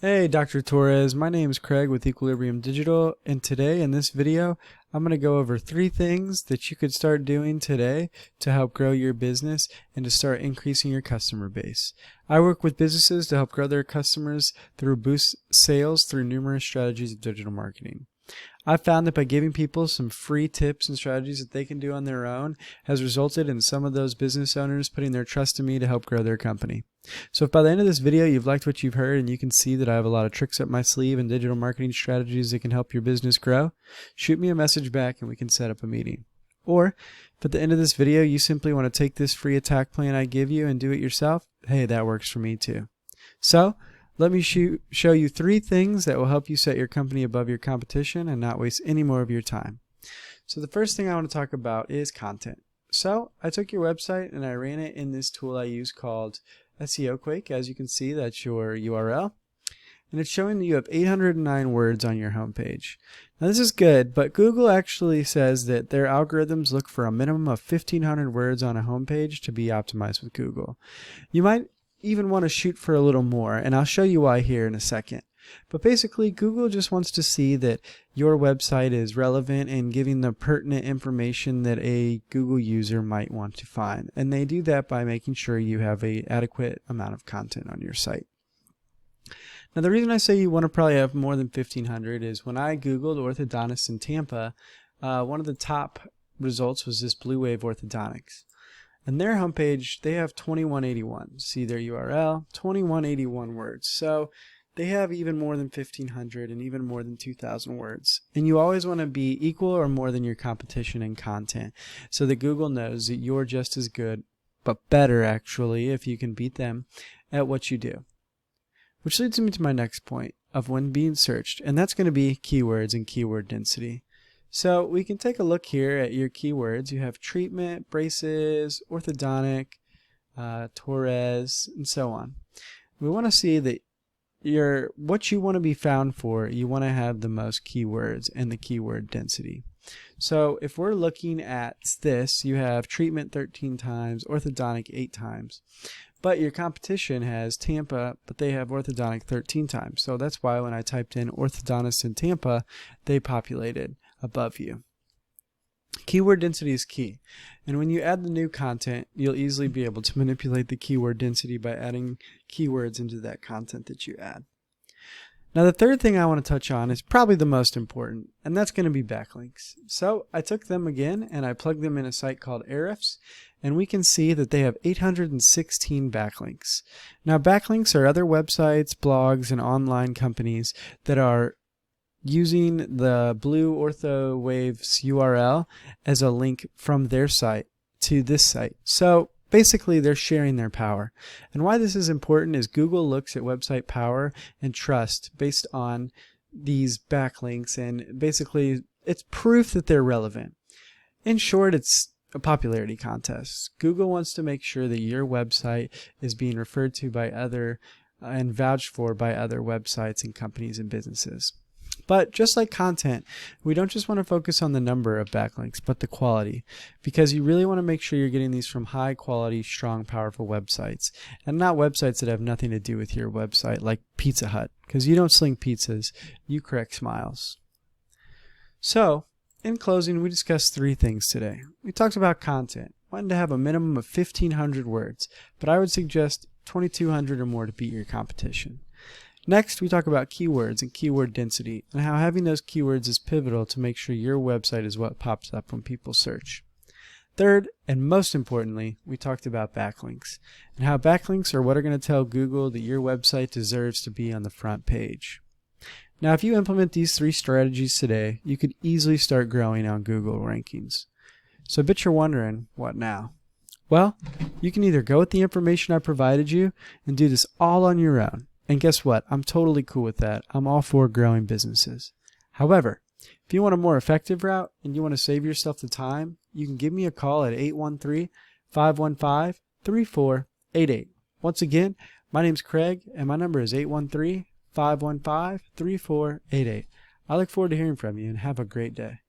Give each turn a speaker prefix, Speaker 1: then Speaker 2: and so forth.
Speaker 1: Hey Dr. Torres, my name is Craig with Equilibrium Digital, and today in this video I'm going to go over 3 things that you could start doing today to help grow your business and to start increasing your customer base. I work with businesses to help grow their customers through boost sales through numerous strategies of digital marketing. I've found that by giving people some free tips and strategies that they can do on their own has resulted in some of those business owners putting their trust in me to help grow their company. So if by the end of this video you've liked what you've heard and you can see that I have a lot of tricks up my sleeve and digital marketing strategies that can help your business grow, shoot me a message back and we can set up a meeting. Or if at the end of this video you simply want to take this free attack plan I give you and do it yourself, hey, that works for me too. So let me show you 3 things that will help you set your company above your competition and not waste any more of your time. So the first thing I want to talk about is content. So I took your website and I ran it in this tool I use called SEOquake. As you can see, that's your URL. And it's showing that you have 809 words on your homepage. Now this is good, but Google actually says that their algorithms look for a minimum of 1,500 words on a homepage to be optimized with Google. You might even want to shoot for a little more, and I'll show you why here in a second. But basically, Google just wants to see that your website is relevant and giving the pertinent information that a Google user might want to find. And they do that by making sure you have an adequate amount of content on your site. Now, the reason I say you want to probably have more than 1,500 is when I Googled orthodontists in Tampa, one of the top results was this Blue Wave Orthodontics. And their homepage, they have 2181. See their URL, 2181 words. So they have even more than 1,500 and even more than 2,000 words. And you always want to be equal or more than your competition in content so that Google knows that you're just as good, but better actually, if you can beat them at what you do. Which leads me to my next point of when being searched, and that's going to be keywords and keyword density. So we can take a look here at your keywords. You have treatment, braces, orthodontic, Torres, and so on. We want to see that what you want to be found for, you want to have the most keywords and the keyword density. So if we're looking at this, you have treatment 13 times, orthodontic 8 times. But your competition has Tampa, but they have orthodontic 13 times. So that's why when I typed in orthodontists in Tampa, they populated above you. Keyword density is key, and when you add the new content, you'll easily be able to manipulate the keyword density by adding keywords into that content that you add. Now the third thing I want to touch on is probably the most important, and that's going to be backlinks. So I took them again and I plugged them in a site called Ahrefs, and we can see that they have 816 backlinks. Now backlinks are other websites, blogs, and online companies that are using the Blue Ortho Waves URL as a link from their site to this site. So basically they're sharing their power. And why this is important is Google looks at website power and trust based on these backlinks, and basically it's proof that they're relevant. In short, it's a popularity contest. Google wants to make sure that your website is being referred to by other and vouched for by other websites and companies and businesses. But just like content, we don't just want to focus on the number of backlinks, but the quality, because you really want to make sure you're getting these from high quality, strong, powerful websites, and not websites that have nothing to do with your website, like Pizza Hut, because you don't sling pizzas, you correct smiles. So, in closing, we discussed 3 things today. We talked about content, wanting to have a minimum of 1,500 words, but I would suggest 2,200 or more to beat your competition. Next, we talk about keywords and keyword density and how having those keywords is pivotal to make sure your website is what pops up when people search. Third, and most importantly, we talked about backlinks and how backlinks are what are going to tell Google that your website deserves to be on the front page. Now, if you implement these 3 strategies today, you could easily start growing on Google rankings. So I bet you're wondering, what now? Well, you can either go with the information I provided you and do this all on your own. And guess what? I'm totally cool with that. I'm all for growing businesses. However, if you want a more effective route and you want to save yourself the time, you can give me a call at 813-515-3488. Once again, my name's Craig and my number is 813-515-3488. I look forward to hearing from you and have a great day.